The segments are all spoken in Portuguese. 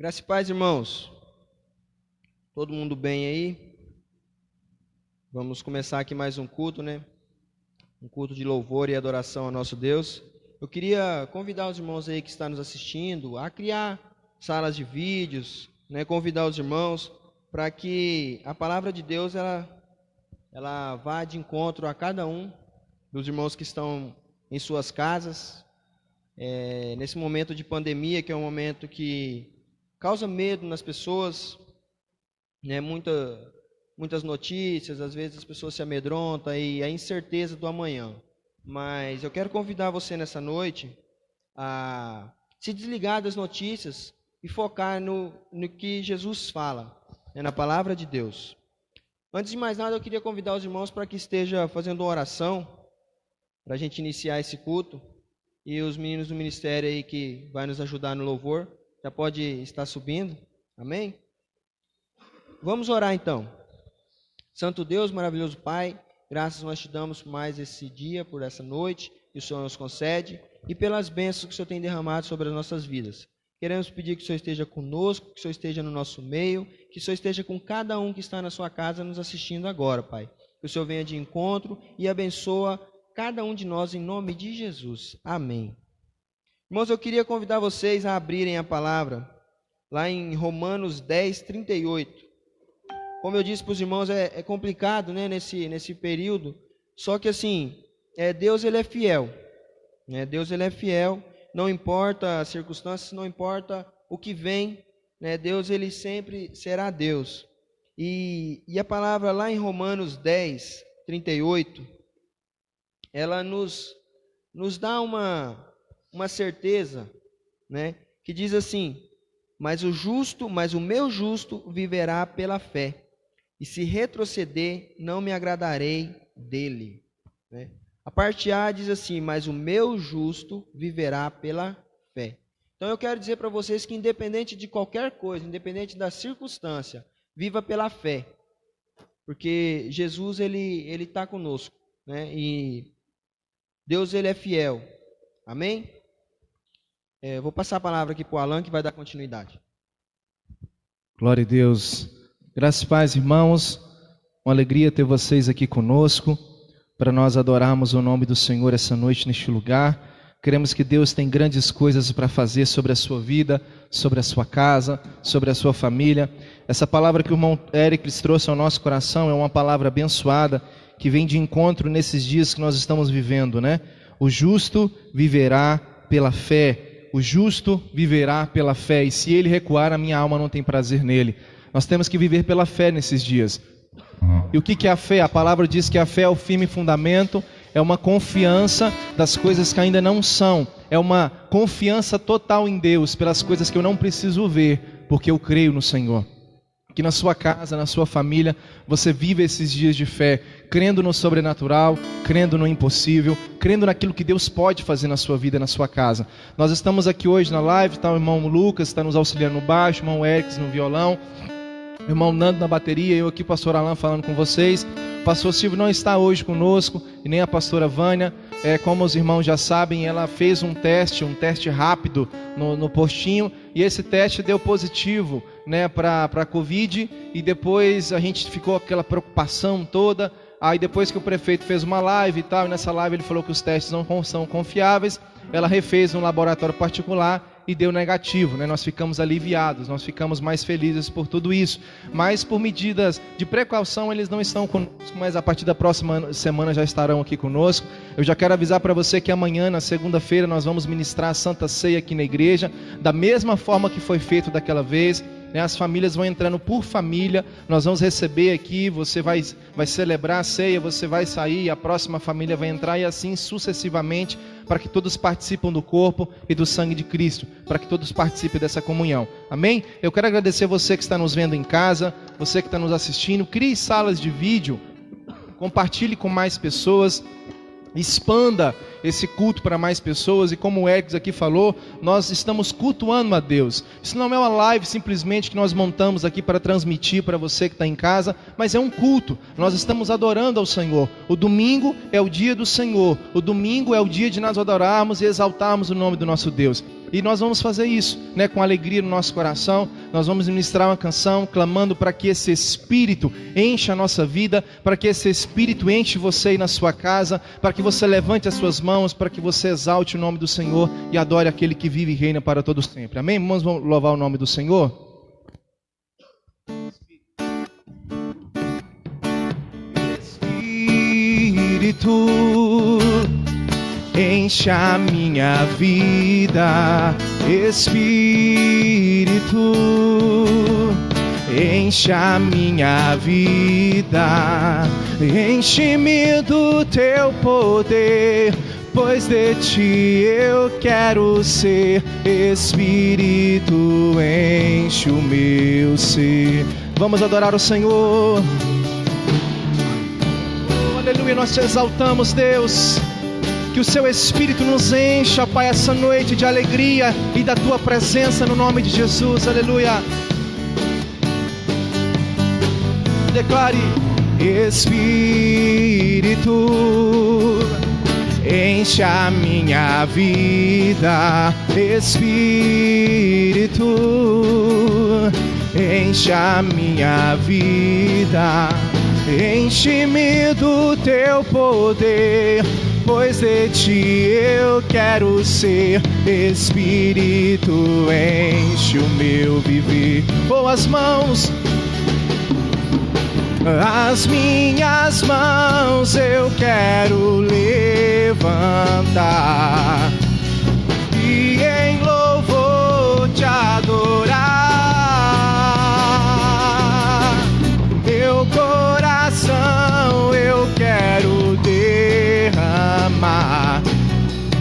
Graça e paz, irmãos. Todo mundo bem aí? Vamos começar aqui mais um culto, né? Um culto de louvor e adoração ao nosso Deus. Eu queria convidar os irmãos aí que estão nos assistindo a criar salas de vídeos, né? Convidar os irmãos para que a palavra de Deus ela vá de encontro a cada um dos irmãos que estão em suas casas. Nesse momento de pandemia, que é um momento que causa medo nas pessoas, né? Muitas notícias, às vezes as pessoas se amedrontam e a incerteza do amanhã. Mas eu quero convidar você nessa noite a se desligar das notícias e focar no que Jesus fala, né? Na palavra de Deus. Antes de mais nada, eu queria convidar os irmãos para que esteja fazendo uma oração para a gente iniciar esse culto. E os meninos do ministério aí que vai nos ajudar no louvor, já pode estar subindo. Amém? Vamos orar então. Santo Deus, maravilhoso Pai, graças nós te damos por mais esse dia, por essa noite que o Senhor nos concede e pelas bênçãos que o Senhor tem derramado sobre as nossas vidas. Queremos pedir que o Senhor esteja conosco, que o Senhor esteja no nosso meio, que o Senhor esteja com cada um que está na sua casa nos assistindo agora, Pai. Que o Senhor venha de encontro e abençoa cada um de nós em nome de Jesus. Amém. Irmãos, eu queria convidar vocês a abrirem a palavra lá em Romanos 10, 38. Como eu disse para os irmãos, é complicado, né, nesse período. Só que assim, Deus ele é fiel. Né? Deus ele é fiel, não importa as circunstâncias, não importa o que vem, né? Deus ele sempre será Deus. E a palavra lá em Romanos 10, 38, ela nos dá uma certeza, né? Que diz assim: mas o meu justo viverá pela fé, e se retroceder, não me agradarei dele. Né? A parte A diz assim: mas o meu justo viverá pela fé. Então eu quero dizer para vocês que independente de qualquer coisa, independente da circunstância, viva pela fé, porque Jesus ele está conosco, né? E Deus ele é fiel. Amém? Vou passar a palavra aqui para o Alan, que vai dar continuidade. Glória a Deus. Graças e paz, irmãos. Uma alegria ter vocês aqui conosco, para nós adorarmos o nome do Senhor essa noite neste lugar. Queremos que Deus tem grandes coisas para fazer sobre a sua vida, sobre a sua casa, sobre a sua família. Essa palavra que o irmão Eric trouxe ao nosso coração é uma palavra abençoada, que vem de encontro nesses dias que nós estamos vivendo, né? O justo viverá pela fé. O justo viverá pela fé. E se ele recuar, a minha alma não tem prazer nele. Nós temos que viver pela fé nesses dias. E o que é a fé? A palavra diz que a fé é o firme fundamento, é uma confiança das coisas que ainda não são. É uma confiança total em Deus, pelas coisas que eu não preciso ver, porque eu creio no Senhor. Que na sua casa, na sua família, você viva esses dias de fé, crendo no sobrenatural, crendo no impossível, crendo naquilo que Deus pode fazer na sua vida, na sua casa. Nós estamos aqui hoje na live, tá o irmão Lucas, está nos auxiliando no baixo, o irmão Eric no violão, o irmão Nando na bateria, eu aqui, pastor Alan, falando com vocês. O pastor Silvio não está hoje conosco, e nem a pastora Vânia. Como os irmãos já sabem, ela fez um teste rápido no postinho, e esse teste deu positivo, né, para a Covid, e depois a gente ficou com aquela preocupação toda. Aí depois que o prefeito fez uma live e tal, e nessa live ele falou que os testes não são confiáveis, ela refez no laboratório particular e deu negativo, né? Nós ficamos aliviados, nós ficamos mais felizes por tudo isso, mas por medidas de precaução eles não estão conosco, mas a partir da próxima semana já estarão aqui conosco. Eu já quero avisar para você que amanhã, na segunda-feira, nós vamos ministrar a Santa Ceia aqui na igreja, da mesma forma que foi feito daquela vez. As famílias vão entrando por família, nós vamos receber aqui, você vai celebrar a ceia, você vai sair, a próxima família vai entrar, e assim sucessivamente, para que todos participem do corpo e do sangue de Cristo, para que todos participem dessa comunhão. Amém? Eu quero agradecer você que está nos vendo em casa, você que está nos assistindo. Crie salas de vídeo, compartilhe com mais pessoas, expanda esse culto para mais pessoas. E como o Érico aqui falou, nós estamos cultuando a Deus. Isso não é uma live simplesmente que nós montamos aqui para transmitir para você que está em casa, mas é um culto. Nós estamos adorando ao Senhor. O domingo é o dia do Senhor. O domingo é o dia de nós adorarmos e exaltarmos o nome do nosso Deus. E nós vamos fazer isso, né, com alegria no nosso coração. Nós vamos ministrar uma canção clamando para que esse Espírito encha a nossa vida, para que esse Espírito enche você aí na sua casa, para que você levante as suas mãos, para que você exalte o nome do Senhor e adore aquele que vive e reina para todos sempre. Amém? Vamos louvar o nome do Senhor? Espírito, enche a minha vida, Espírito, enche a minha vida, enche-me do teu poder, pois de ti eu quero ser. Espírito, enche o meu ser. Vamos adorar o Senhor. Oh, aleluia, nós te exaltamos, Deus. Que o seu Espírito nos encha, Pai, essa noite de alegria e da tua presença no nome de Jesus. Aleluia. Declare: Espírito, enche a minha vida, Espírito, enche a minha vida, enche-me do teu poder, pois de ti eu quero ser. Espírito, enche o meu viver. Oh, as minhas mãos eu quero levantar e em louvor te adorar. Meu coração eu quero derramar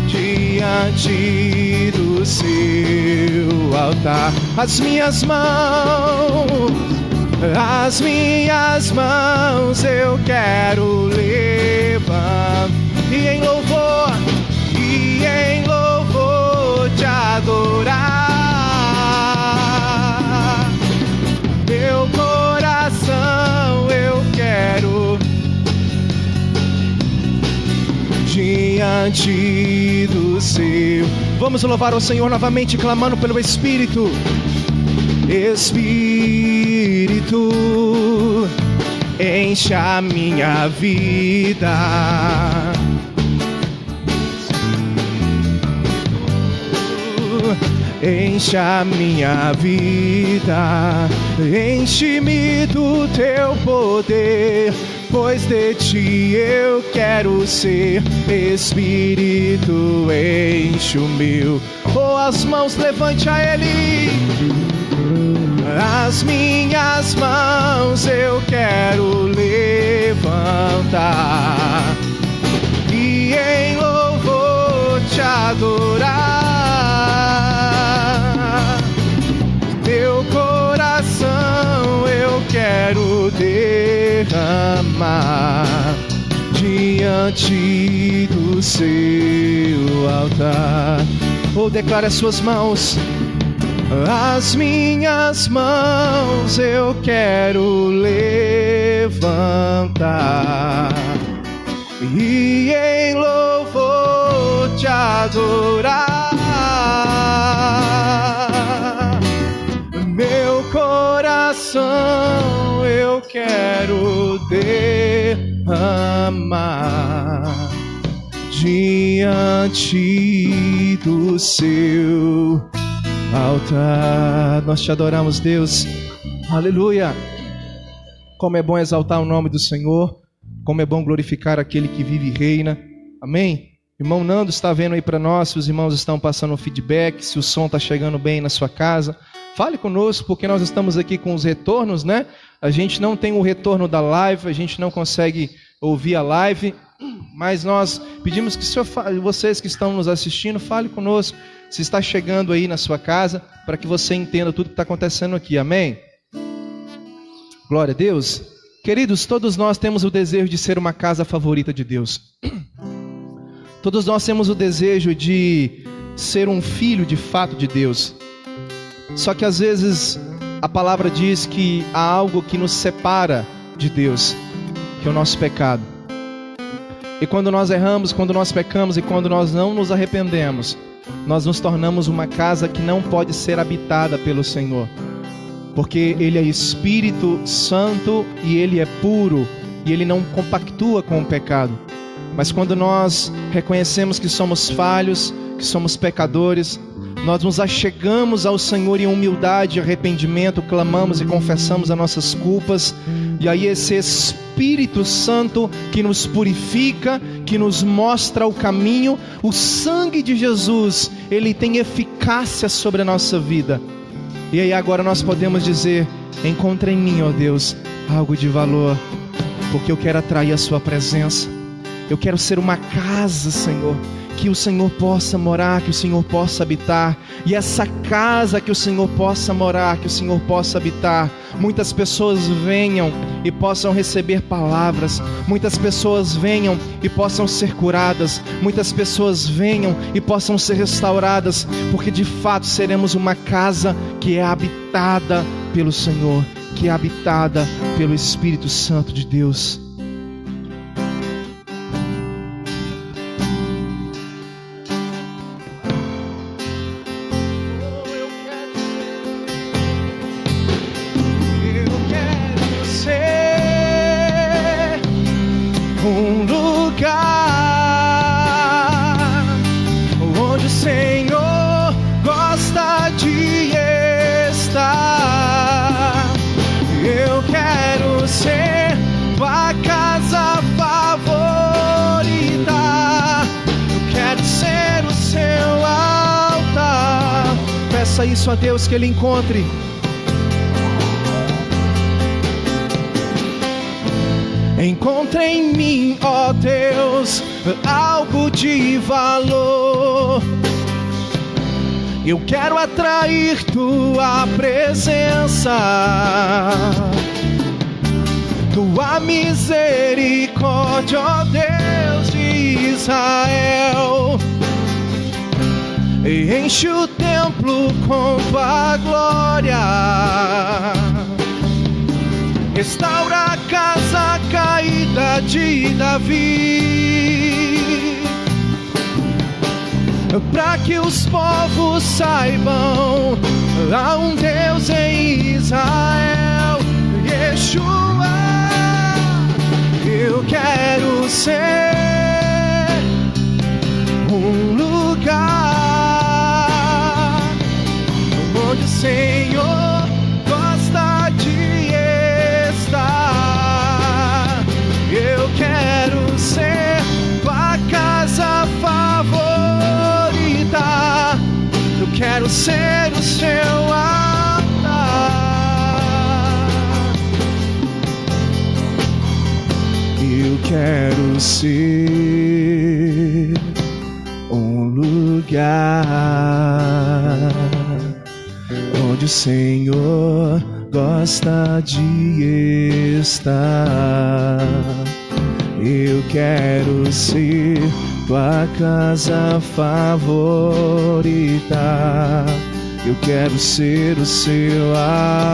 diante do seu altar. As minhas mãos eu quero levantar e em louvor te adorar. Meu coração eu quero diante do seu. Vamos louvar o Senhor novamente, clamando pelo Espírito. Espírito, enche a minha vida, enche a minha vida, enche-me do teu poder, pois de ti eu quero ser. Espírito, enche o meu. Oh, as mãos, levante a Ele. As minhas mãos eu quero levantar e em louvor te adorar. Meu coração eu quero derramar diante do seu altar. Oh, declare as suas mãos. As minhas mãos eu quero levantar e em louvor te adorar. Meu coração eu quero derramar diante do seu altar. Nós te adoramos, Deus. Aleluia. Como é bom exaltar o nome do Senhor, como é bom glorificar aquele que vive e reina. Amém? Irmão Nando está vendo aí para nós, se os irmãos estão passando um feedback, se o som está chegando bem na sua casa. Fale conosco, porque nós estamos aqui com os retornos, né? A gente não tem o retorno da live, a gente não consegue ouvir a live, mas nós pedimos que vocês que estão nos assistindo, fale conosco, se está chegando aí na sua casa, para que você entenda tudo que está acontecendo aqui, amém? Glória a Deus. Queridos, todos nós temos o desejo de ser uma casa favorita de Deus. Todos nós temos o desejo de ser um filho de fato de Deus. Só que às vezes a palavra diz que há algo que nos separa de Deus, que é o nosso pecado. E quando nós erramos, quando nós pecamos e quando nós não nos arrependemos, nós nos tornamos uma casa que não pode ser habitada pelo Senhor. Porque Ele é Espírito Santo e Ele é puro e Ele não compactua com o pecado. Mas quando nós reconhecemos que somos falhos, que somos pecadores, nós nos achegamos ao Senhor em humildade e arrependimento, clamamos e confessamos as nossas culpas, e aí esse Espírito Santo que nos purifica, que nos mostra o caminho, o sangue de Jesus, ele tem eficácia sobre a nossa vida. E aí agora nós podemos dizer: encontra em mim, ó Deus, algo de valor, porque eu quero atrair a sua presença. Eu quero ser uma casa, Senhor, que o Senhor possa morar, que o Senhor possa habitar. E essa casa que o Senhor possa morar, que o Senhor possa habitar, muitas pessoas venham e possam receber palavras. Muitas pessoas venham e possam ser curadas. Muitas pessoas venham e possam ser restauradas. Porque de fato seremos uma casa que é habitada pelo Senhor, que é habitada pelo Espírito Santo de Deus. Peça isso a Deus, que Ele encontre. Encontre em mim, ó Deus, algo de valor. Eu quero atrair tua presença, tua misericórdia, ó Deus de Israel. E enche o templo com tua glória. Restaura a casa caída de Davi, para que os povos saibam, há um Deus em Israel, Yeshua. Eu quero ser um lugar onde o Senhor gosta de estar. Eu quero ser tua casa favorita. Eu quero ser o seu altar. Eu quero ser um lugar onde o Senhor gosta de estar. Eu quero ser tua casa favorita. Eu quero ser o seu altar.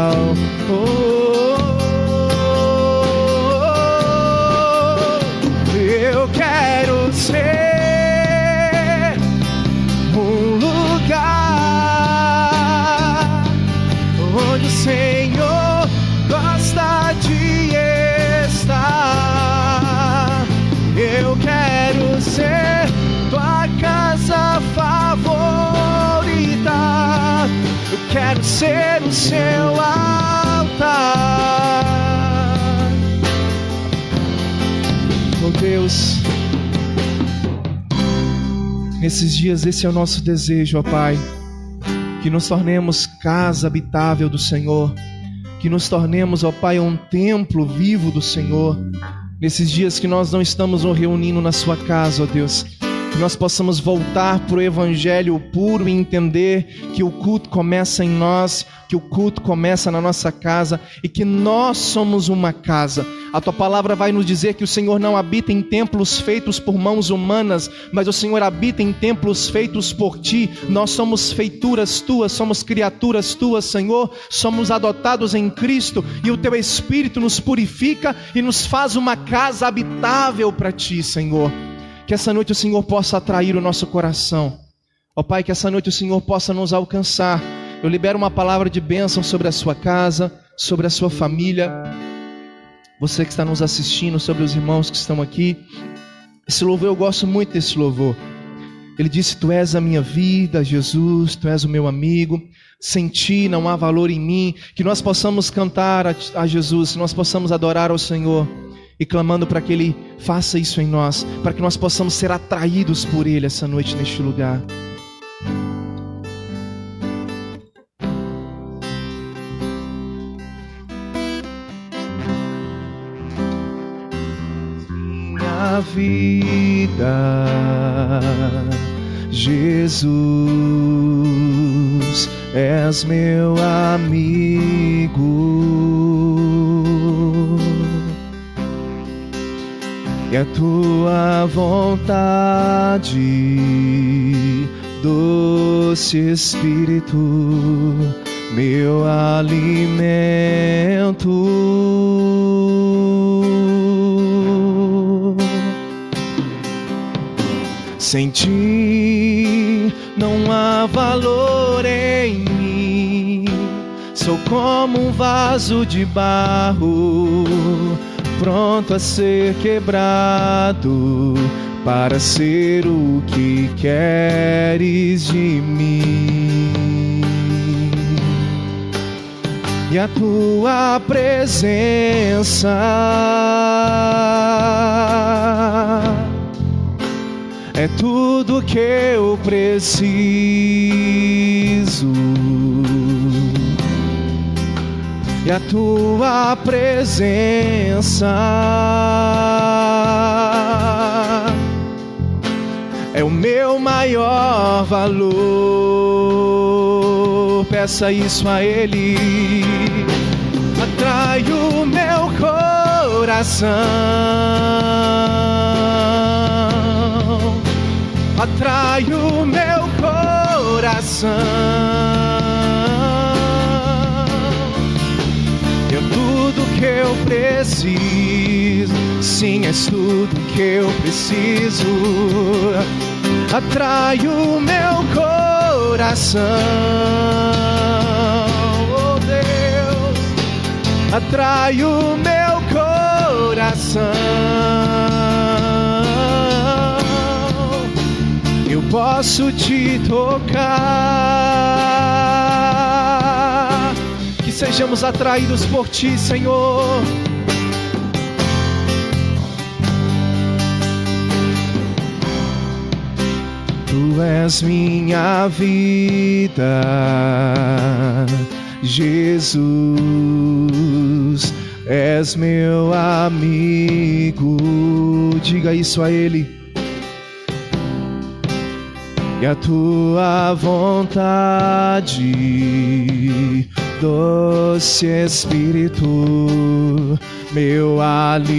Eu quero ser um lugar onde o Senhor gosta de estar. Eu quero ser tua casa favorita. Eu quero ser o seu altar. Oh Deus, nesses dias esse é o nosso desejo, ó Pai, que nos tornemos casa habitável do Senhor, que nos tornemos, ó Pai, um templo vivo do Senhor. Nesses dias que nós não estamos nos reunindo na sua casa, ó Deus, Que nós possamos voltar para o Evangelho puro e entender que o culto começa em nós, que o culto começa na nossa casa e que nós somos uma casa. A tua palavra vai nos dizer que o Senhor não habita em templos feitos por mãos humanas, mas o Senhor habita em templos feitos por ti. Nós somos feituras tuas, somos criaturas tuas, Senhor. Somos adotados em Cristo e o teu Espírito nos purifica e nos faz uma casa habitável para ti, Senhor. Que essa noite o Senhor possa atrair o nosso coração. Ó Pai, que essa noite o Senhor possa nos alcançar. Eu libero uma palavra de bênção sobre a sua casa, sobre a sua família. Você que está nos assistindo, sobre os irmãos que estão aqui. Esse louvor, eu gosto muito desse louvor. Ele disse: Tu és a minha vida, Jesus, Tu és o meu amigo. Sem Ti não há valor em mim. Que nós possamos cantar a Jesus, que nós possamos adorar ao Senhor. E clamando para que Ele faça isso em nós, para que nós possamos ser atraídos por Ele essa noite neste lugar. Minha vida, Jesus, és meu amigo. E a tua vontade, doce Espírito, meu alimento. Sem Ti não há valor em mim. Sou como um vaso de barro, pronto a ser quebrado, para ser o que queres de mim. E a tua presença é tudo que eu preciso. E a tua presença é o meu maior valor. Peça isso a Ele. Atrai o meu coração, atrai o meu coração. Tudo que eu preciso, sim, és tudo que eu preciso. Atrai o meu coração, oh Deus, atrai o meu coração. Eu posso te tocar. Que sejamos atraídos por Ti, Senhor. Tu és minha vida, Jesus, és meu amigo. Diga isso a Ele. E a tua vontade, doce Espírito, meu alimento.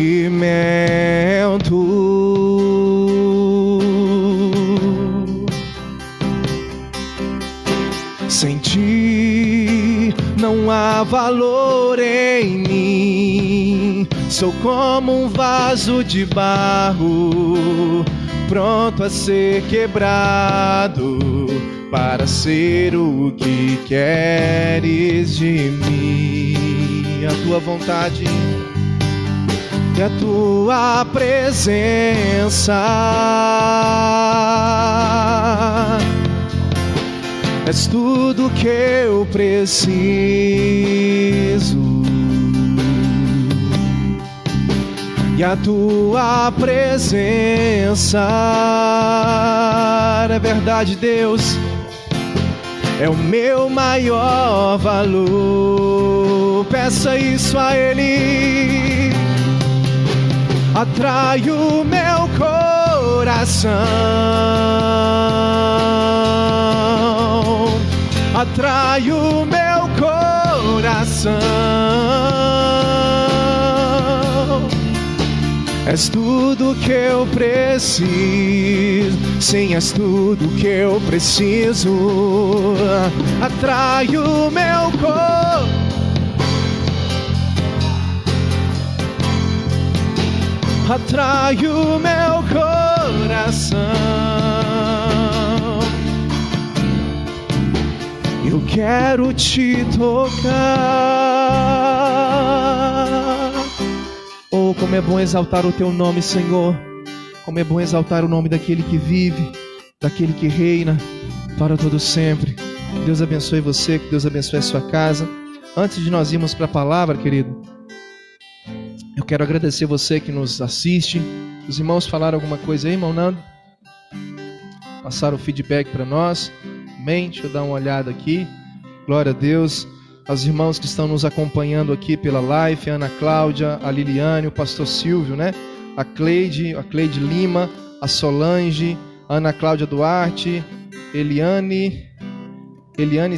Sem Ti não há valor em mim. Sou como um vaso de barro, pronto a ser quebrado, para ser o que queres de mim. A tua vontade e a tua presença és tudo que eu preciso. E a tua presença é verdade, Deus, é o meu maior valor. Peça isso a Ele. Atrai o meu coração, atrai o meu coração. És tudo que eu preciso, sim, és tudo que eu preciso. Atrai o meu coração, atrai o meu coração. Eu quero te tocar. Oh, como é bom exaltar o teu nome, Senhor. Como é bom exaltar o nome daquele que vive, daquele que reina para todo sempre. Deus abençoe você, que Deus abençoe a sua casa. Antes de nós irmos para a palavra, querido, eu quero agradecer você que nos assiste. Os irmãos falaram alguma coisa aí, irmão Nando? Passaram o feedback para nós. Amém? Deixa eu dar uma olhada aqui. Glória a Deus. Aos irmãos que estão nos acompanhando aqui pela live, a Ana Cláudia, a Liliane, o pastor Silvio, né? A Cleide Lima, a Solange, a Ana Cláudia Duarte, Eliane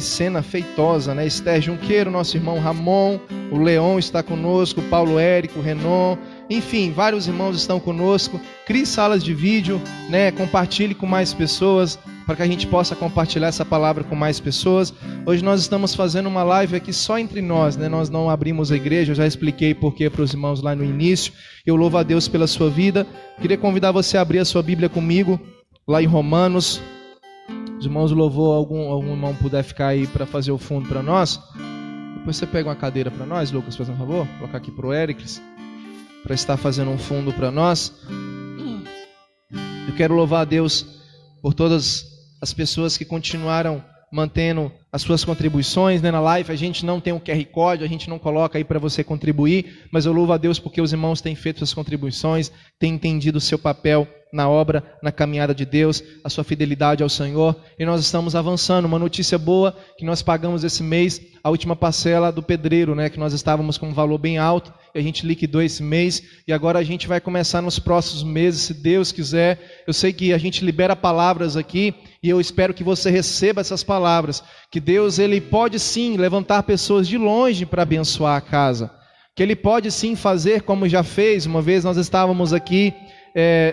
Sena Feitosa, né? Esther Junqueiro, nosso irmão Ramon, o Leon está conosco, o Paulo Érico, o Renan, enfim, vários irmãos estão conosco. Crie salas de vídeo, né? Compartilhe com mais pessoas, para que a gente possa compartilhar essa palavra com mais pessoas. Hoje nós estamos fazendo uma live aqui só entre nós, né? Nós não abrimos a igreja, eu já expliquei porquê para os irmãos lá no início. Eu louvo a Deus pela sua vida. Queria convidar você a abrir a sua Bíblia comigo, lá em Romanos. Os irmãos louvou, algum irmão puder ficar aí para fazer o fundo para nós. Depois você pega uma cadeira para nós, Lucas, por favor. Vou colocar aqui para o Éricles, para estar fazendo um fundo para nós. Eu quero louvar a Deus por todas as pessoas que continuaram mantendo as suas contribuições, né? Na live a gente não tem um QR Code, a gente não coloca aí para você contribuir, mas eu louvo a Deus porque os irmãos têm feito suas contribuições, têm entendido o seu papel na obra, na caminhada de Deus, a sua fidelidade ao Senhor, e nós estamos avançando. Uma notícia boa, que nós pagamos esse mês a última parcela do pedreiro, né? Que nós estávamos com um valor bem alto, e a gente liquidou esse mês, e agora a gente vai começar nos próximos meses, se Deus quiser. Eu sei que a gente libera palavras aqui, e eu espero que você receba essas palavras, que Deus, Ele pode sim levantar pessoas de longe para abençoar a casa, que Ele pode sim fazer como já fez. Uma vez nós estávamos aqui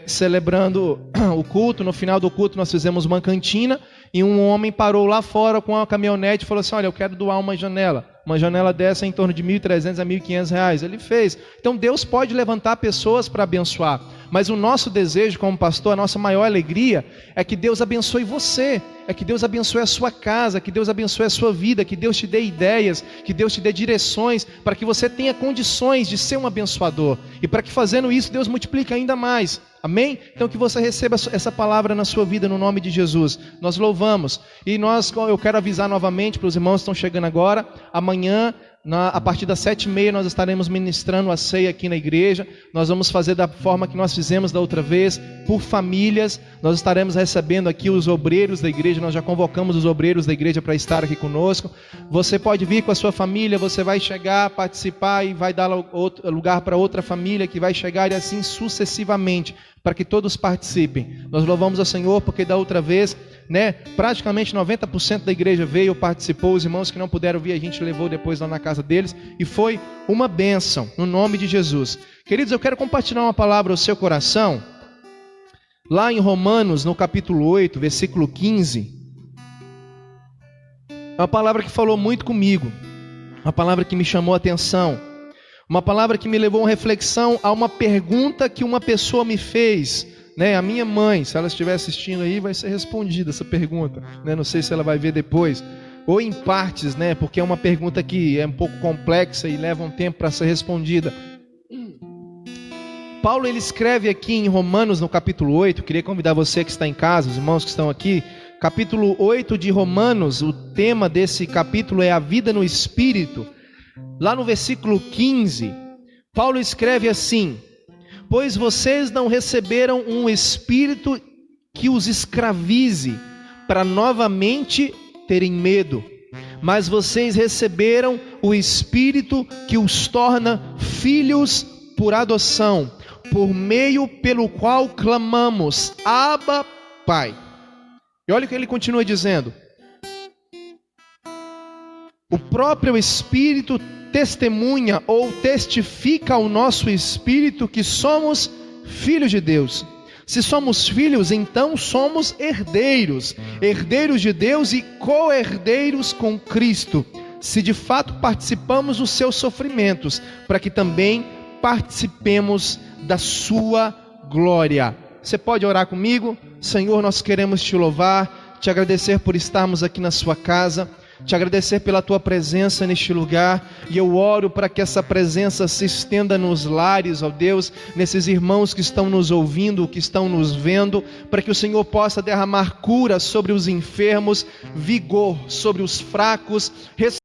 celebrando o culto. No final do culto nós fizemos uma cantina, e um homem parou lá fora com uma caminhonete e falou assim: olha, eu quero doar uma janela dessa em torno de R$1.300 a R$1.500. Ele fez. Então Deus pode levantar pessoas para abençoar, mas o nosso desejo como pastor, a nossa maior alegria é que Deus abençoe você, é que Deus abençoe a sua casa, que Deus abençoe a sua vida, que Deus te dê ideias, que Deus te dê direções, para que você tenha condições de ser um abençoador, e para que fazendo isso Deus multiplique ainda mais. Amém? Então que você receba essa palavra na sua vida, no nome de Jesus. Nós louvamos. E eu quero avisar novamente para os irmãos que estão chegando agora. Amanhã, a partir das 7h30, nós estaremos ministrando a ceia aqui na igreja. Nós vamos fazer da forma que nós fizemos da outra vez, por famílias. Nós estaremos recebendo aqui os obreiros da igreja. Nós já convocamos os obreiros da igreja para estar aqui conosco. Você pode vir com a sua família, você vai chegar, participar, e vai dar lugar para outra família que vai chegar, e assim sucessivamente, para que todos participem. Nós louvamos ao Senhor porque da outra vez, né, praticamente 90% da igreja veio, participou. Os irmãos que não puderam vir, a gente levou depois lá na casa deles, e foi uma bênção, no nome de Jesus. Queridos, eu quero compartilhar uma palavra ao seu coração, lá em Romanos, no capítulo 8, versículo 15. É uma palavra que falou muito comigo, uma palavra que me chamou a atenção, uma palavra que me levou a uma reflexão, a uma pergunta que uma pessoa me fez, né? A minha mãe, se ela estiver assistindo aí, vai ser respondida essa pergunta, né? Não sei se ela vai ver depois, ou em partes, né? Porque é uma pergunta que é um pouco complexa e leva um tempo para ser respondida. Paulo, ele escreve aqui em Romanos, no capítulo 8, queria convidar você que está em casa, os irmãos que estão aqui, capítulo 8 de Romanos, o tema desse capítulo é a vida no Espírito. Lá no versículo 15, Paulo escreve assim: pois vocês não receberam um espírito que os escravize para novamente terem medo, mas vocês receberam o Espírito que os torna filhos por adoção, por meio pelo qual clamamos, Abba, Pai. E olha o que ele continua dizendo. O próprio Espírito testemunha ou testifica ao nosso espírito que somos filhos de Deus. Se somos filhos, então somos herdeiros, herdeiros de Deus e co-herdeiros com Cristo, se de fato participamos dos seus sofrimentos, para que também participemos da sua glória. Você pode orar comigo? Senhor, nós queremos te louvar, te agradecer por estarmos aqui na sua casa, te agradecer pela tua presença neste lugar, e eu oro para que essa presença se estenda nos lares, ó Deus, nesses irmãos que estão nos ouvindo, que estão nos vendo, para que o Senhor possa derramar cura sobre os enfermos, vigor sobre os fracos, restauração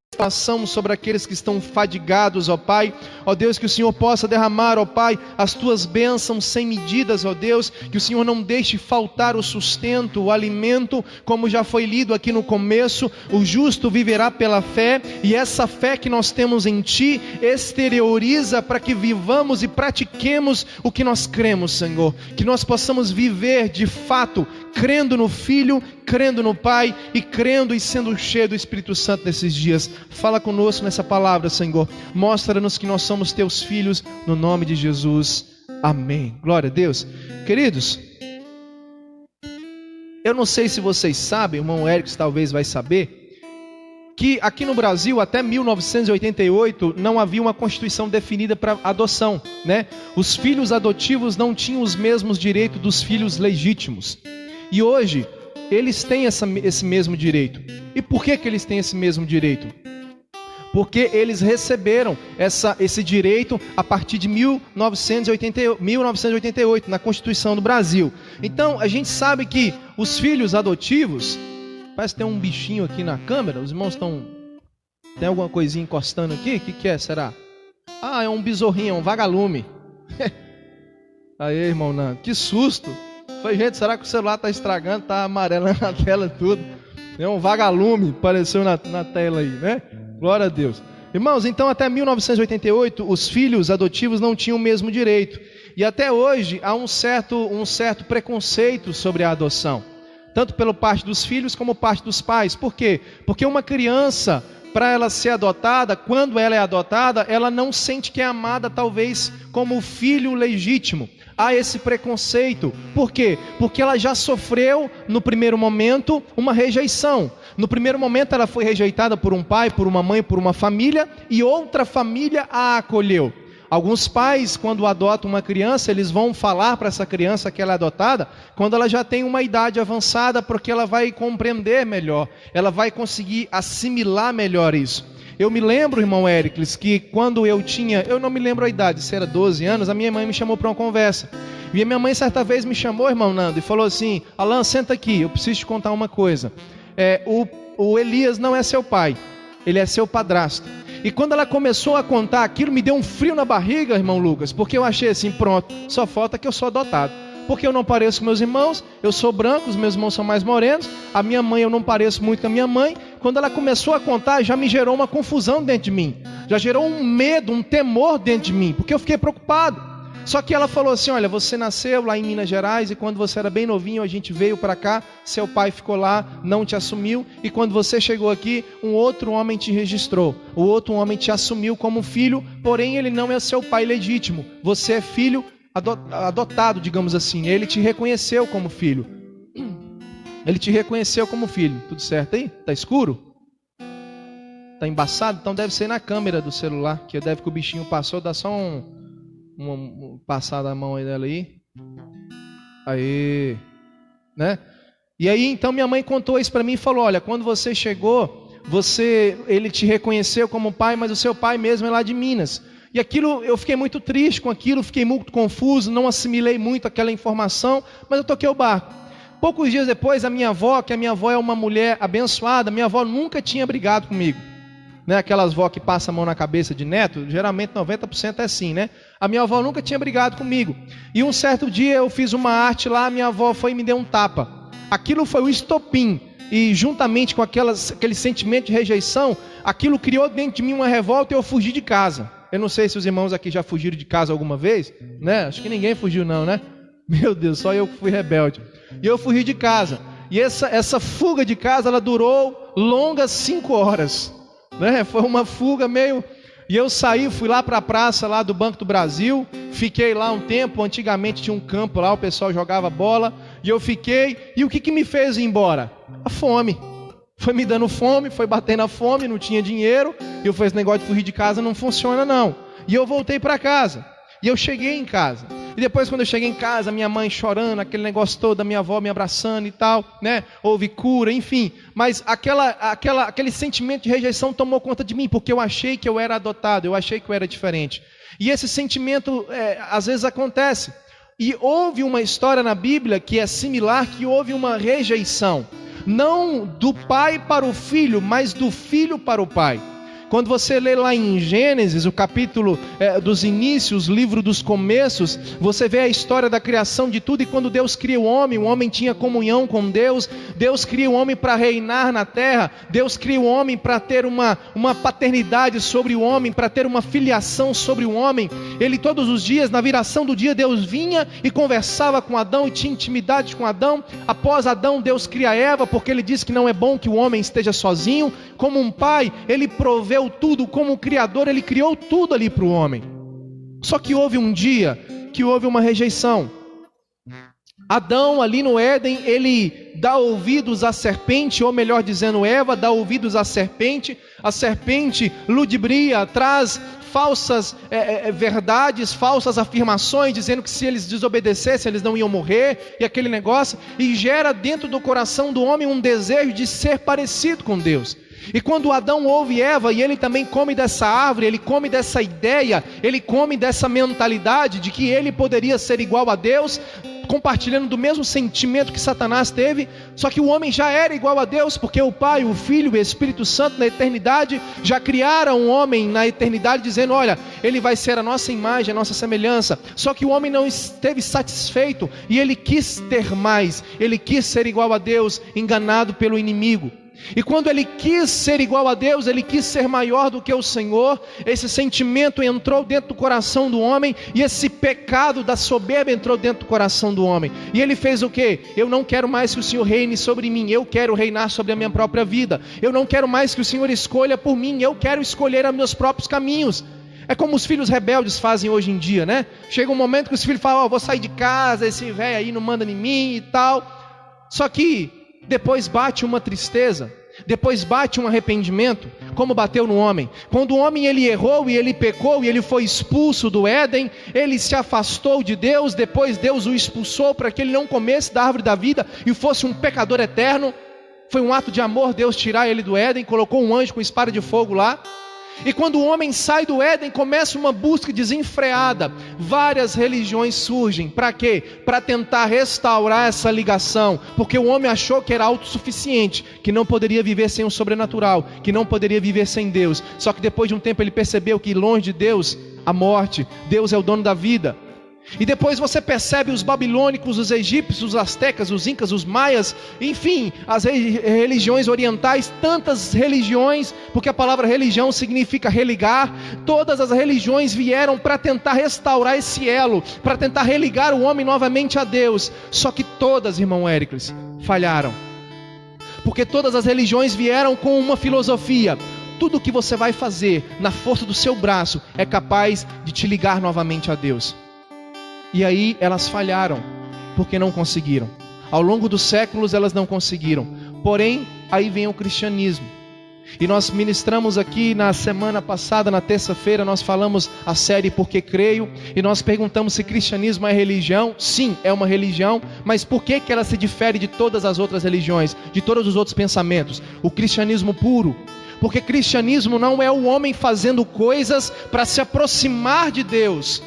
sobre aqueles que estão fadigados, ó Pai. Ó Deus, que o Senhor possa derramar, ó Pai, as tuas bênçãos sem medidas, ó Deus, que o Senhor não deixe faltar o sustento, o alimento, como já foi lido aqui no começo, o justo viverá pela fé, e essa fé que nós temos em Ti, exterioriza para que vivamos e pratiquemos o que nós cremos, Senhor, que nós possamos viver de fato, crendo no Filho, crendo no Pai e crendo e sendo cheio do Espírito Santo nesses dias. Fala conosco nessa palavra, Senhor. Mostra-nos que nós somos teus filhos, no nome de Jesus. Amém. Glória a Deus. Queridos, eu não sei se vocês sabem, o irmão Eric talvez vai saber, que aqui no Brasil, até 1988, não havia uma constituição definida para adoção, né? Os filhos adotivos não tinham os mesmos direitos dos filhos legítimos. E hoje, eles têm esse mesmo direito. E por que eles têm esse mesmo direito? Porque eles receberam esse direito a partir de 1988, na Constituição do Brasil. Então, a gente sabe que os filhos adotivos... Parece que tem um bichinho aqui na câmera. Os irmãos estão... Tem alguma coisinha encostando aqui? O que é, será? Ah, é um besorrinho, é um vagalume. Aí, irmão Nando, que susto. Falei, gente, será que o celular está estragando? Está amarelando na tela tudo. É um vagalume, apareceu na tela aí, né? Glória a Deus. Irmãos, então até 1988, os filhos adotivos não tinham o mesmo direito. E até hoje há um certo preconceito sobre a adoção. Tanto pela parte dos filhos como parte dos pais. Por quê? Porque uma criança, para ela ser adotada, quando ela é adotada, ela não sente que é amada talvez como filho legítimo. Há esse preconceito. Por quê? Porque ela já sofreu no primeiro momento uma rejeição. No primeiro momento ela foi rejeitada por um pai, por uma mãe, por uma família, e outra família a acolheu. Alguns pais, quando adotam uma criança, eles vão falar para essa criança que ela é adotada quando ela já tem uma idade avançada, porque ela vai compreender melhor, ela vai conseguir assimilar melhor isso. Eu me lembro, irmão Éricles, que quando eu não me lembro a idade, se era 12 anos, a minha mãe me chamou para uma conversa. E a minha mãe certa vez me chamou, irmão Nando, e falou assim: Alan, senta aqui, eu preciso te contar uma coisa. O Elias não é seu pai, ele é seu padrasto. E quando ela começou a contar aquilo, me deu um frio na barriga, irmão Lucas, porque eu achei assim, pronto, só falta que eu sou adotado. Porque eu não pareço com meus irmãos, eu sou branco, os meus irmãos são mais morenos, a minha mãe eu não pareço muito com a minha mãe. Quando ela começou a contar, já me gerou uma confusão dentro de mim, já gerou um medo, um temor dentro de mim, porque eu fiquei preocupado. Só que ela falou assim: olha, você nasceu lá em Minas Gerais e quando você era bem novinho a gente veio para cá, seu pai ficou lá, não te assumiu, e quando você chegou aqui, um outro homem te registrou, o outro homem te assumiu como filho, porém ele não é seu pai legítimo, você é filho adotado, digamos assim, ele te reconheceu como filho. Ele te reconheceu como filho. Tudo certo aí? Tá escuro? Tá embaçado? Então deve ser na câmera do celular, que deve que o bichinho passou, dá só uma passada a mão aí dela aí. Aí, né? E aí então minha mãe contou isso para mim e falou: olha, quando você chegou, ele te reconheceu como pai, mas o seu pai mesmo é lá de Minas. E aquilo, eu fiquei muito triste com aquilo, fiquei muito confuso, não assimilei muito aquela informação, mas eu toquei o barco. Poucos dias depois, a minha avó, que a minha avó é uma mulher abençoada, minha avó nunca tinha brigado comigo. Né? Aquelas vó que passam a mão na cabeça de neto, geralmente 90% é assim, né? A minha avó nunca tinha brigado comigo. E um certo dia eu fiz uma arte lá, a minha avó foi e me deu um tapa. Aquilo foi o estopim. E juntamente com aquele sentimento de rejeição, aquilo criou dentro de mim uma revolta e eu fugi de casa. Eu não sei se os irmãos aqui já fugiram de casa alguma vez, né? Acho que ninguém fugiu não, né? Meu Deus, só eu que fui rebelde. E eu fugi de casa. E essa fuga de casa, ela durou longas 5 horas, né? Foi uma fuga meio... E eu saí, fui lá para a praça lá do Banco do Brasil, fiquei lá um tempo. Antigamente tinha um campo lá, o pessoal jogava bola, e eu fiquei. E o que me fez ir embora? A fome. Foi me dando fome, foi batendo a fome, não tinha dinheiro. E eu falei, esse negócio de fugir de casa não funciona não. E eu voltei para casa. E eu cheguei em casa. E depois, quando eu cheguei em casa, minha mãe chorando, aquele negócio todo, a minha avó me abraçando e tal, né? Houve cura, enfim. Mas aquele sentimento de rejeição tomou conta de mim, porque eu achei que eu era adotado, eu achei que eu era diferente. E esse sentimento, às vezes acontece. E houve uma história na Bíblia que é similar, que houve uma rejeição. Não do pai para o filho, mas do filho para o pai. Quando você lê lá em Gênesis, o capítulo dos inícios, o livro dos começos, você vê a história da criação de tudo. E quando Deus cria o homem tinha comunhão com Deus. Deus cria o homem para reinar na terra. Deus cria o homem para ter uma paternidade sobre o homem, para ter uma filiação sobre o homem. Ele todos os dias, na viração do dia, Deus vinha e conversava com Adão e tinha intimidade com Adão. Após Adão, Deus cria Eva, porque ele disse que não é bom que o homem esteja sozinho. Como um pai, ele proveu tudo, como criador, ele criou tudo ali para o homem. Só que houve um dia que houve uma rejeição. Adão ali no Éden, ele dá ouvidos à serpente, ou melhor dizendo, Eva dá ouvidos à serpente. A serpente ludibria, traz falsas verdades, falsas afirmações, dizendo que se eles desobedecessem, eles não iam morrer, e aquele negócio, e gera dentro do coração do homem um desejo de ser parecido com Deus. E quando Adão ouve Eva, e ele também come dessa árvore, ele come dessa ideia, ele come dessa mentalidade de que ele poderia ser igual a Deus, compartilhando do mesmo sentimento que Satanás teve. Só que o homem já era igual a Deus, porque o Pai, o Filho e o Espírito Santo na eternidade já criaram o homem na eternidade, dizendo, olha, ele vai ser a nossa imagem, a nossa semelhança. Só que o homem não esteve satisfeito, e ele quis ter mais, ele quis ser igual a Deus, enganado pelo inimigo. E quando ele quis ser igual a Deus, ele quis ser maior do que o Senhor, esse sentimento entrou dentro do coração do homem, e esse pecado da soberba entrou dentro do coração do homem. E ele fez o quê? Eu não quero mais que o Senhor reine sobre mim, eu quero reinar sobre a minha própria vida. Eu não quero mais que o Senhor escolha por mim, eu quero escolher os meus próprios caminhos. É como os filhos rebeldes fazem hoje em dia, né? Chega um momento que os filhos falam, vou sair de casa, esse velho aí não manda em mim e tal. Só que depois bate uma tristeza, depois bate um arrependimento, como bateu no homem. Quando o homem ele errou e ele pecou e ele foi expulso do Éden, ele se afastou de Deus, depois Deus o expulsou para que ele não comesse da árvore da vida e fosse um pecador eterno. Foi um ato de amor Deus tirar ele do Éden, colocou um anjo com espada de fogo lá. E quando o homem sai do Éden, começa uma busca desenfreada. Várias religiões surgem. Para quê? Para tentar restaurar essa ligação. Porque o homem achou que era autossuficiente, que não poderia viver sem o sobrenatural, que não poderia viver sem Deus. Só que depois de um tempo ele percebeu que longe de Deus, a morte, Deus é o dono da vida. E depois você percebe os babilônicos, os egípcios, os astecas, os incas, os maias, enfim, as religiões orientais, tantas religiões, porque a palavra religião significa religar. Todas as religiões vieram para tentar restaurar esse elo, para tentar religar o homem novamente a Deus. Só que todas, irmão Éricles, falharam. Porque todas as religiões vieram com uma filosofia: tudo o que você vai fazer na força do seu braço é capaz de te ligar novamente a Deus. E aí elas falharam, porque não conseguiram. Ao longo dos séculos elas não conseguiram. Porém, aí vem o cristianismo. E nós ministramos aqui na semana passada, na terça-feira, nós falamos a série Porque Creio. E nós perguntamos se cristianismo é religião. Sim, é uma religião. Mas por que ela se difere de todas as outras religiões, de todos os outros pensamentos? O cristianismo puro. Porque cristianismo não é o homem fazendo coisas para se aproximar de Deus.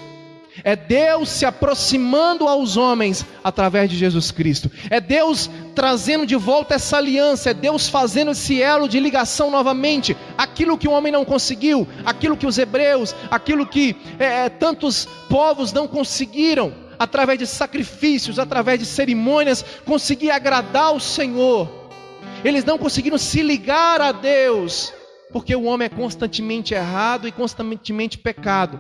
É Deus se aproximando aos homens através de Jesus Cristo. É Deus trazendo de volta essa aliança. É Deus fazendo esse elo de ligação novamente. Aquilo que o homem não conseguiu, aquilo que os hebreus, aquilo que tantos povos não conseguiram, através de sacrifícios, através de cerimônias, conseguir agradar o Senhor. Eles não conseguiram se ligar a Deus. Porque o homem é constantemente errado e constantemente pecado.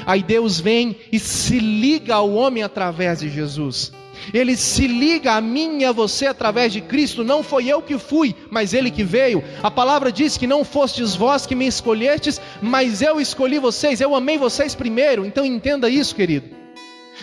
Aí Deus vem e se liga ao homem através de Jesus. Ele se liga a mim e a você através de Cristo. Não foi eu que fui, mas Ele que veio. A palavra diz que não fostes vós que me escolhestes, mas eu escolhi vocês. Eu amei vocês primeiro. Então entenda isso, querido.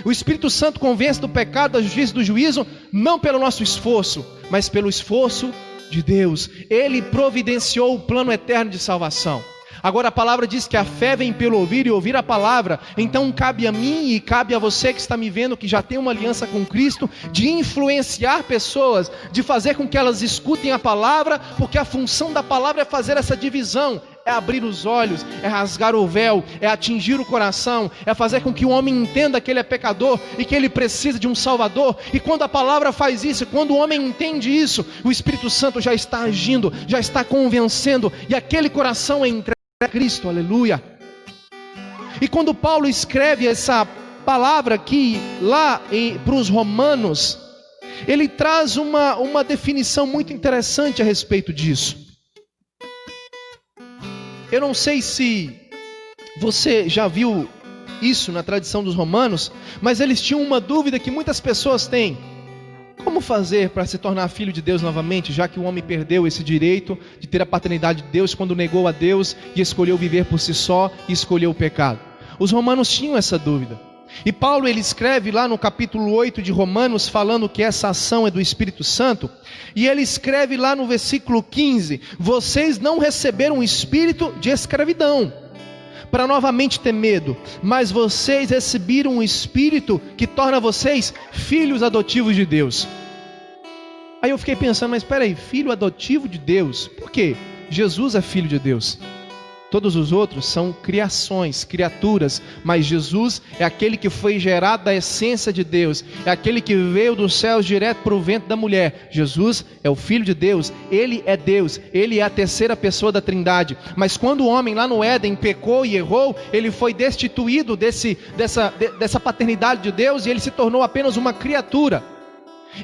O Espírito Santo convence do pecado, da justiça e do juízo, não pelo nosso esforço, mas pelo esforço de Deus. Ele providenciou o plano eterno de salvação. Agora a palavra diz que a fé vem pelo ouvir e ouvir a palavra. Então cabe a mim e cabe a você que está me vendo, que já tem uma aliança com Cristo, de influenciar pessoas, de fazer com que elas escutem a palavra, porque a função da palavra é fazer essa divisão. É abrir os olhos, é rasgar o véu, é atingir o coração, é fazer com que o homem entenda que ele é pecador e que ele precisa de um Salvador. E quando a palavra faz isso, quando o homem entende isso, o Espírito Santo já está agindo, já está convencendo, e aquele coração é entregue a Cristo, aleluia. E quando Paulo escreve essa palavra aqui, lá para os romanos, ele traz uma definição muito interessante a respeito disso. Eu não sei se você já viu isso na tradição dos romanos, mas eles tinham uma dúvida que muitas pessoas têm. Como fazer para se tornar filho de Deus novamente, já que o homem perdeu esse direito de ter a paternidade de Deus quando negou a Deus e escolheu viver por si só e escolheu o pecado? Os romanos tinham essa dúvida. E Paulo ele escreve lá no capítulo 8 de Romanos, falando que essa ação é do Espírito Santo, e ele escreve lá no versículo 15: vocês não receberam um espírito de escravidão para novamente ter medo, mas vocês receberam um espírito que torna vocês filhos adotivos de Deus. Aí eu fiquei pensando, mas espera aí, filho adotivo de Deus, por quê? Jesus é filho de Deus. Todos os outros são criações, criaturas, mas Jesus é aquele que foi gerado da essência de Deus, é aquele que veio dos céus direto para o ventre da mulher. Jesus é o Filho de Deus, Ele é Deus, Ele é a terceira pessoa da Trindade. Mas quando o homem lá no Éden pecou e errou, ele foi destituído dessa paternidade de Deus e ele se tornou apenas uma criatura.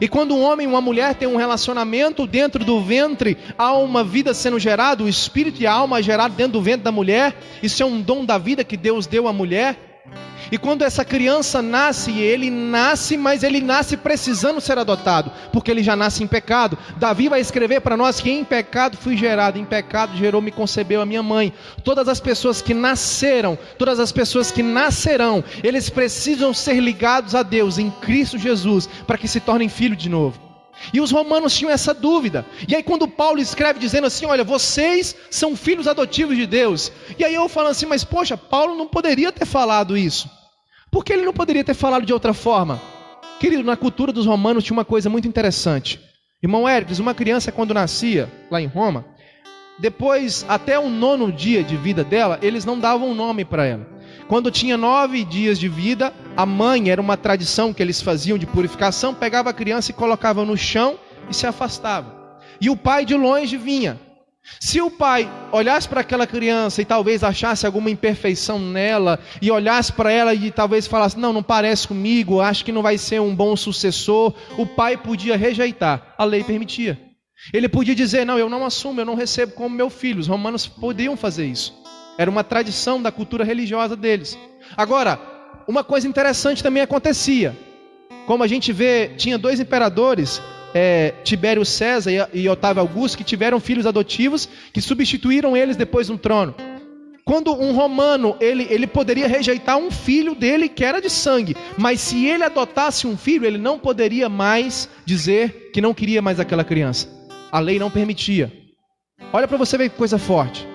E quando um homem e uma mulher têm um relacionamento, dentro do ventre há uma vida sendo gerada, o espírito e a alma gerado dentro do ventre da mulher. Isso é um dom da vida que Deus deu à mulher. E quando essa criança nasce, ele nasce, mas ele nasce precisando ser adotado, porque ele já nasce em pecado. Davi vai escrever para nós que em pecado fui gerado, em pecado gerou, me concebeu a minha mãe. Todas as pessoas que nasceram, todas as pessoas que nascerão, eles precisam ser ligados a Deus em Cristo Jesus, para que se tornem filhos de novo. E os romanos tinham essa dúvida. E aí quando Paulo escreve dizendo assim, olha, vocês são filhos adotivos de Deus. E aí eu falo assim, mas poxa, Paulo não poderia ter falado isso. Por que ele não poderia ter falado de outra forma? Querido, na cultura dos romanos tinha uma coisa muito interessante. Irmão Hércules, uma criança quando nascia lá em Roma, depois até o 9º dia de vida dela, eles não davam um nome para ela. Quando tinha 9 dias de vida, a mãe, era uma tradição que eles faziam de purificação, pegava a criança e colocava no chão e se afastava. E o pai de longe vinha. Se o pai olhasse para aquela criança e talvez achasse alguma imperfeição nela, e olhasse para ela e talvez falasse, não parece comigo, acho que não vai ser um bom sucessor, o pai podia rejeitar, a lei permitia. Ele podia dizer, não, eu não assumo, eu não recebo como meu filho. Os romanos podiam fazer isso. Era uma tradição da cultura religiosa deles. Agora, uma coisa interessante também acontecia. Como a gente vê, tinha 2 imperadores, Tibério César e Otávio Augusto, que tiveram filhos adotivos, que substituíram eles depois no trono. Quando um romano, ele poderia rejeitar um filho dele que era de sangue, mas se ele adotasse um filho, ele não poderia mais dizer que não queria mais aquela criança. A lei não permitia. Olha para você ver que coisa forte.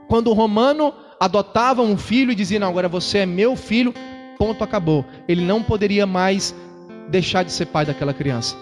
Quando o romano adotava um filho e dizia, não, agora você é meu filho, ponto, acabou. Ele não poderia mais deixar de ser pai daquela criança.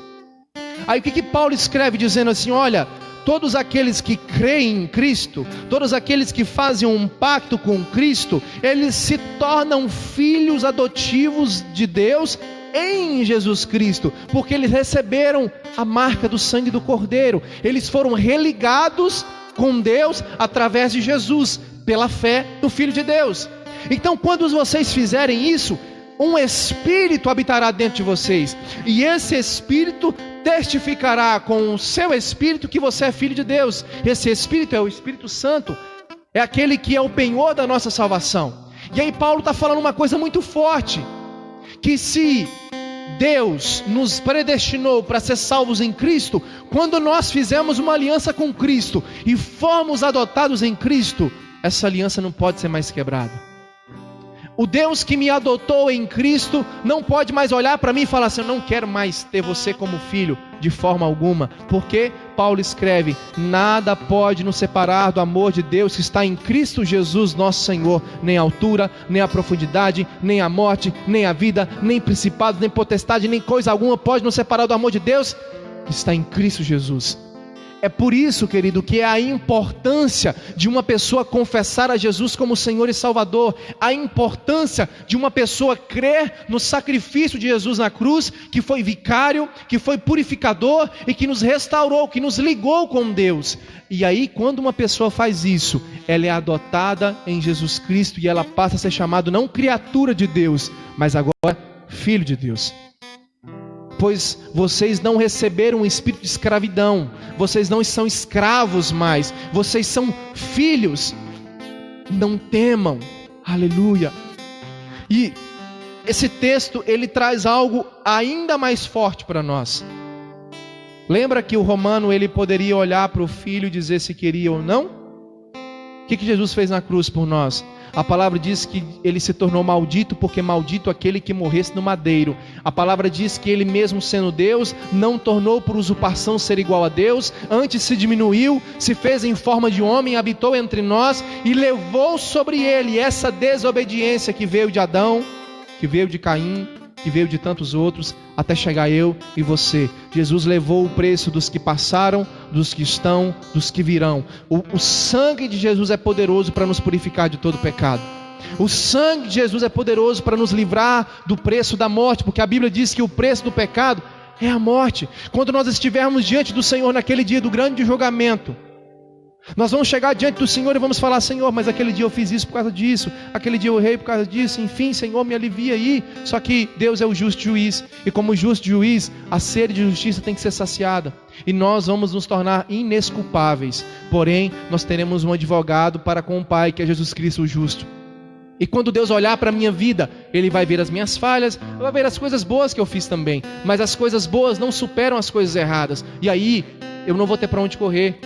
Aí o que Paulo escreve dizendo assim, olha, todos aqueles que creem em Cristo, todos aqueles que fazem um pacto com Cristo, eles se tornam filhos adotivos de Deus em Jesus Cristo, porque eles receberam a marca do sangue do Cordeiro, eles foram religados com Deus através de Jesus, pela fé no Filho de Deus. Então quando vocês fizerem isso, um Espírito habitará dentro de vocês, e esse Espírito testificará com o seu Espírito que você é filho de Deus. Esse Espírito é o Espírito Santo, é aquele que é o penhor da nossa salvação. E aí Paulo está falando uma coisa muito forte, que se Deus nos predestinou para ser salvos em Cristo, quando nós fizemos uma aliança com Cristo e fomos adotados em Cristo, essa aliança não pode ser mais quebrada. O Deus que me adotou em Cristo não pode mais olhar para mim e falar assim: eu não quero mais ter você como filho, de forma alguma. Porque Paulo escreve: nada pode nos separar do amor de Deus que está em Cristo Jesus nosso Senhor. Nem a altura, nem a profundidade, nem a morte, nem a vida, nem principados, nem potestade, nem coisa alguma pode nos separar do amor de Deus que está em Cristo Jesus. É por isso, querido, que é a importância de uma pessoa confessar a Jesus como Senhor e Salvador, a importância de uma pessoa crer no sacrifício de Jesus na cruz, que foi vicário, que foi purificador e que nos restaurou, que nos ligou com Deus. E aí, quando uma pessoa faz isso, ela é adotada em Jesus Cristo e ela passa a ser chamada não criatura de Deus, mas agora filho de Deus. Pois vocês não receberam um espírito de escravidão, vocês não são escravos mais, vocês são filhos. Não temam, aleluia. E esse texto, ele traz algo ainda mais forte para nós. Lembra que o romano, ele poderia olhar para o filho e dizer se queria ou não? O que Jesus fez na cruz por nós? A palavra diz que ele se tornou maldito, porque maldito aquele que morresse no madeiro. A palavra diz que ele mesmo sendo Deus, não tornou por usurpação ser igual a Deus, antes se diminuiu, se fez em forma de homem, habitou entre nós e levou sobre ele essa desobediência que veio de Adão, que veio de Caim, que veio de tantos outros, até chegar eu e você. Jesus levou o preço dos que passaram, dos que estão, dos que virão. O sangue de Jesus é poderoso para nos purificar de todo pecado. O sangue de Jesus é poderoso para nos livrar do preço da morte, porque a Bíblia diz que o preço do pecado é a morte. Quando nós estivermos diante do Senhor naquele dia do grande julgamento, nós vamos chegar diante do Senhor e vamos falar: Senhor, mas aquele dia eu fiz isso por causa disso, aquele dia eu errei por causa disso, enfim, Senhor, me alivia aí. Só que Deus é o justo juiz, e como justo juiz, a sede de justiça tem que ser saciada, e nós vamos nos tornar inesculpáveis. Porém, nós teremos um advogado para com o Pai, que é Jesus Cristo o justo. E quando Deus olhar para a minha vida, Ele vai ver as minhas falhas, vai ver as coisas boas que eu fiz também, mas as coisas boas não superam as coisas erradas, e aí eu não vou ter para onde correr.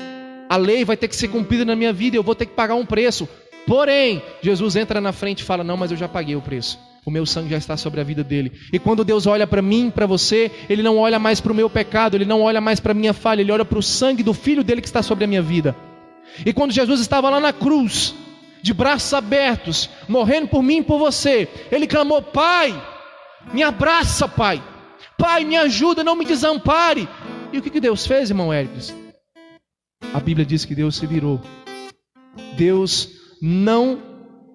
A lei vai ter que ser cumprida na minha vida, eu vou ter que pagar um preço. Porém, Jesus entra na frente e fala: não, mas eu já paguei o preço. O meu sangue já está sobre a vida dele. E quando Deus olha para mim, para você, Ele não olha mais para o meu pecado, Ele não olha mais para a minha falha, Ele olha para o sangue do Filho dele que está sobre a minha vida. E quando Jesus estava lá na cruz, de braços abertos, morrendo por mim e por você, Ele clamou: Pai, me abraça, Pai. Pai, me ajuda, não me desampare. E o que Deus fez, irmão Hércules? A Bíblia diz que Deus se virou. Deus não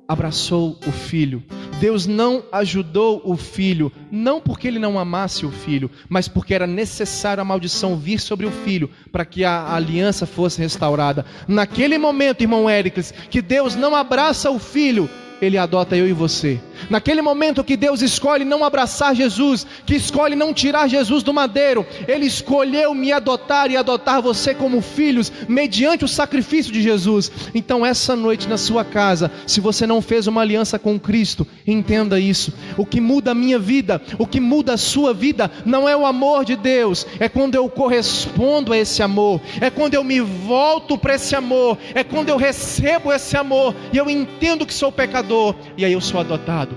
abraçou o filho. Deus não ajudou o filho. Não porque ele não amasse o filho, mas porque era necessário a maldição vir sobre o filho, para que a aliança fosse restaurada. Naquele momento, irmão Hércules, que Deus não abraça o filho, Ele adota eu e você. Naquele momento que Deus escolhe não abraçar Jesus, que escolhe não tirar Jesus do madeiro, Ele escolheu me adotar e adotar você como filhos, mediante o sacrifício de Jesus. Então essa noite na sua casa, se você não fez uma aliança com Cristo, entenda isso. O que muda a minha vida, o que muda a sua vida, não é o amor de Deus, é quando eu correspondo a esse amor, é quando eu me volto para esse amor, é quando eu recebo esse amor, e eu entendo que sou pecador, e aí eu sou adotado.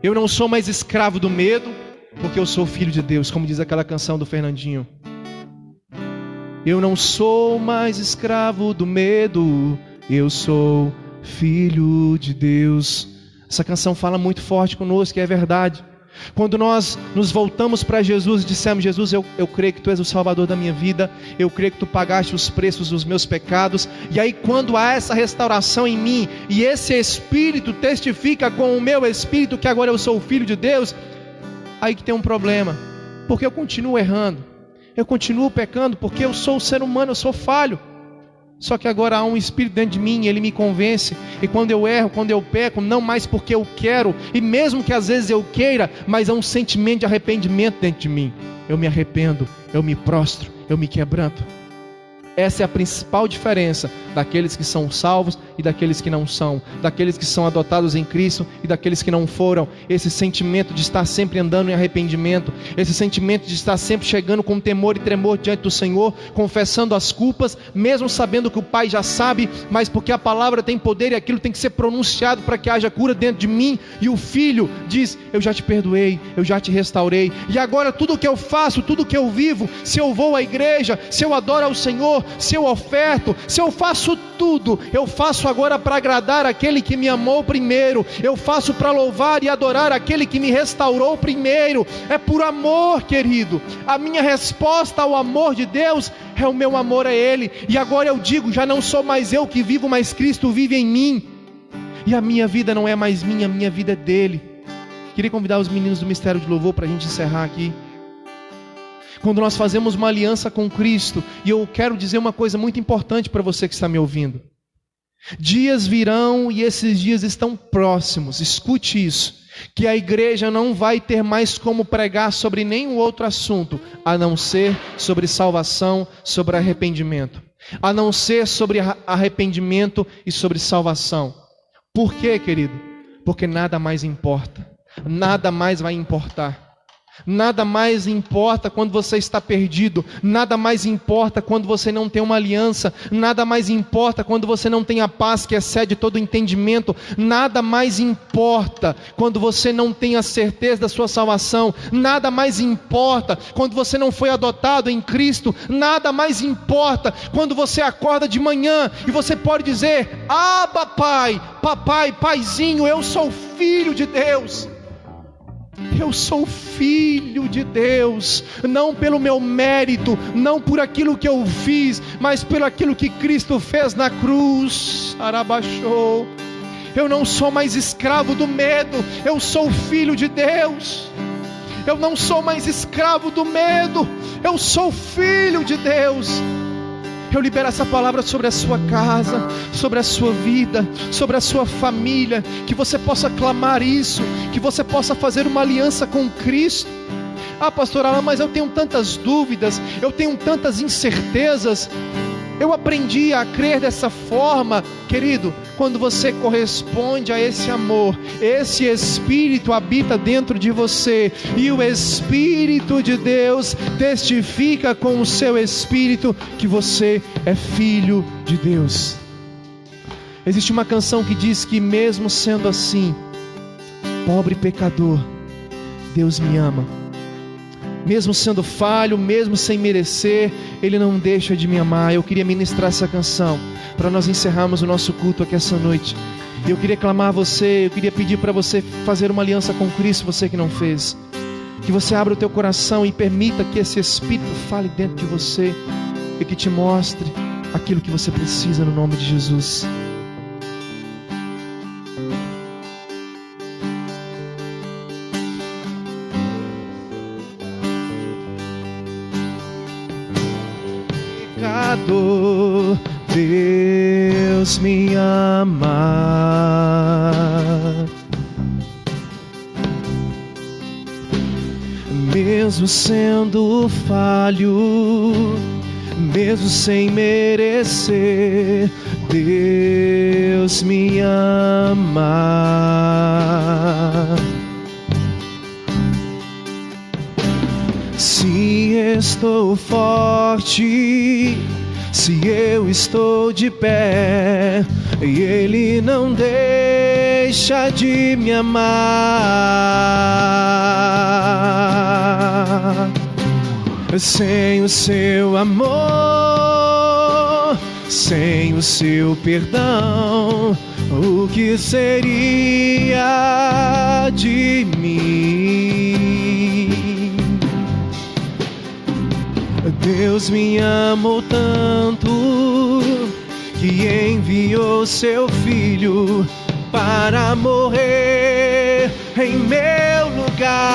Eu não sou mais escravo do medo, porque eu sou filho de Deus, como diz aquela canção do Fernandinho. Eu não sou mais escravo do medo, eu sou filho de Deus. Essa canção fala muito forte conosco, e é verdade. Quando nós nos voltamos para Jesus e dissemos: Jesus, eu creio que Tu és o Salvador da minha vida, eu creio que Tu pagaste os preços dos meus pecados, e aí quando há essa restauração em mim, e esse Espírito testifica com o meu Espírito que agora eu sou o Filho de Deus, aí que tem um problema, porque eu continuo errando, eu continuo pecando, porque eu sou um ser humano, eu sou falho. Só que agora há um Espírito dentro de mim, ele me convence. E quando eu erro, quando eu peco, não mais porque eu quero, e mesmo que às vezes eu queira, mas há um sentimento de arrependimento dentro de mim. Eu me arrependo, eu me prostro, eu me quebranto. Essa é a principal diferença daqueles que são salvos e daqueles que não são, daqueles que são adotados em Cristo e daqueles que não foram. Esse sentimento de estar sempre andando em arrependimento, esse sentimento de estar sempre chegando com temor e tremor diante do Senhor, confessando as culpas, mesmo sabendo que o Pai já sabe, mas porque a palavra tem poder e aquilo tem que ser pronunciado para que haja cura dentro de mim. E o Filho diz: eu já te perdoei, eu já te restaurei, e agora tudo que eu faço, tudo que eu vivo, se eu vou à igreja, se eu adoro ao Senhor, se eu oferto, se eu faço tudo, eu faço agora para agradar aquele que me amou primeiro, eu faço para louvar e adorar aquele que me restaurou primeiro. É por amor, querido. A minha resposta ao amor de Deus é o meu amor a Ele. E agora eu digo: já não sou mais eu que vivo, mas Cristo vive em mim, e a minha vida não é mais minha, a minha vida é dele. Queria convidar os meninos do Ministério de Louvor para a gente encerrar aqui. Quando nós fazemos uma aliança com Cristo, e eu quero dizer uma coisa muito importante para você que está me ouvindo: dias virão, e esses dias estão próximos, escute isso, que a igreja não vai ter mais como pregar sobre nenhum outro assunto, a não ser sobre salvação, sobre arrependimento, a não ser sobre arrependimento e sobre salvação. Por quê, querido? Porque nada mais importa, nada mais vai importar. Nada mais importa quando você está perdido, nada mais importa quando você não tem uma aliança, nada mais importa quando você não tem a paz que excede todo entendimento, nada mais importa quando você não tem a certeza da sua salvação, nada mais importa quando você não foi adotado em Cristo, nada mais importa quando você acorda de manhã e você pode dizer: Abba, Pai, papai, paizinho, eu sou filho de Deus. Eu sou filho de Deus, não pelo meu mérito, não por aquilo que eu fiz, mas pelo aquilo que Cristo fez na cruz. Arabaxou. Eu não sou mais escravo do medo, eu sou filho de Deus. Eu não sou mais escravo do medo, eu sou filho de Deus. Eu libero essa palavra sobre a sua casa, sobre a sua vida, sobre a sua família, que você possa clamar isso, que você possa fazer uma aliança com Cristo. Ah, pastor Alan, mas eu tenho tantas dúvidas, eu tenho tantas incertezas. Eu aprendi a crer dessa forma, querido. Quando você corresponde a esse amor, esse Espírito habita dentro de você, e o Espírito de Deus testifica com o seu Espírito que você é filho de Deus. Existe uma canção que diz que mesmo sendo assim, pobre pecador, Deus me ama. Mesmo sendo falho, mesmo sem merecer, Ele não deixa de me amar. Eu queria ministrar essa canção para nós encerrarmos o nosso culto aqui essa noite. Eu queria clamar a você, eu queria pedir para você fazer uma aliança com Cristo, você que não fez. Que você abra o teu coração e permita que esse Espírito fale dentro de você e que te mostre aquilo que você precisa, no nome de Jesus. Deus me ama, mesmo sendo falho, mesmo sem merecer, Deus me ama. Se estou forte, se eu estou de pé, e Ele não deixa de me amar. Sem o seu amor, sem o seu perdão, o que seria de mim? Deus me amou tanto que enviou seu Filho para morrer em meu lugar.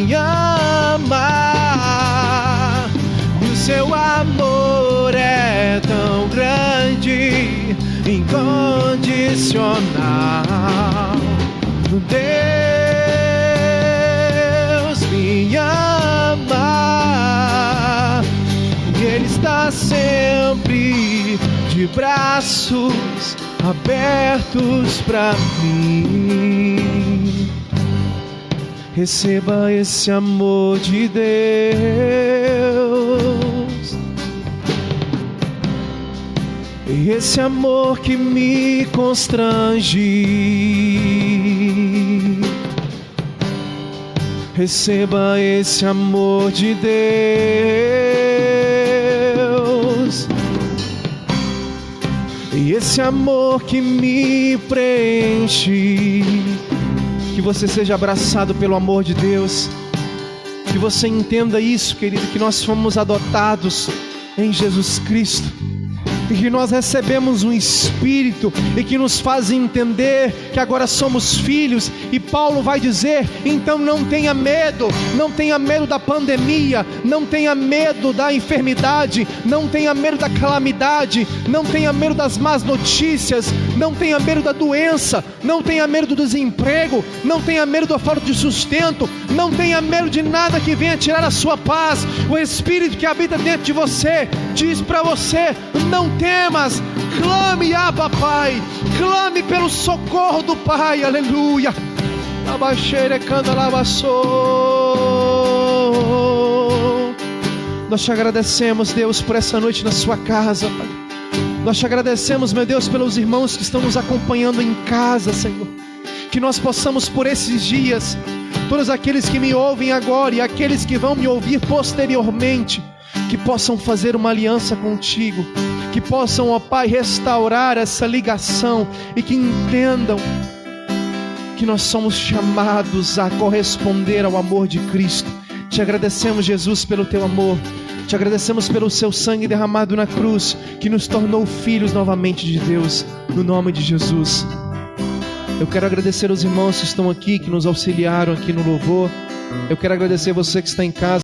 me ama, e o seu amor é tão grande, incondicional. Deus me ama, e Ele está sempre de braços abertos para mim. Receba esse amor de Deus, e esse amor que me constrange. Receba esse amor de Deus, e esse amor que me preenche. Que você seja abraçado pelo amor de Deus. Que você entenda isso, querido, que nós fomos adotados em Jesus Cristo, e que nós recebemos um Espírito e que nos faz entender que agora somos filhos. E Paulo vai dizer: então não tenha medo, não tenha medo da pandemia, não tenha medo da enfermidade, não tenha medo da calamidade, não tenha medo das más notícias, não tenha medo da doença, não tenha medo do desemprego, não tenha medo da falta de sustento, não tenha medo de nada que venha tirar a sua paz. O Espírito que habita dentro de você diz para você: não temas, clame, Abba Pai, clame pelo socorro do Pai, aleluia. Nós te agradecemos, Deus, por essa noite na sua casa, Pai. Nós te agradecemos, meu Deus, pelos irmãos que estão nos acompanhando em casa, Senhor. Que nós possamos por esses dias, todos aqueles que me ouvem agora e aqueles que vão me ouvir posteriormente, que possam fazer uma aliança contigo, que possam, ó Pai, restaurar essa ligação e que entendam que nós somos chamados a corresponder ao amor de Cristo. Te agradecemos, Jesus, pelo teu amor. Te agradecemos pelo seu sangue derramado na cruz, que nos tornou filhos novamente de Deus, no nome de Jesus. Eu quero agradecer aos irmãos que estão aqui, que nos auxiliaram aqui no louvor. Eu quero agradecer você que está em casa.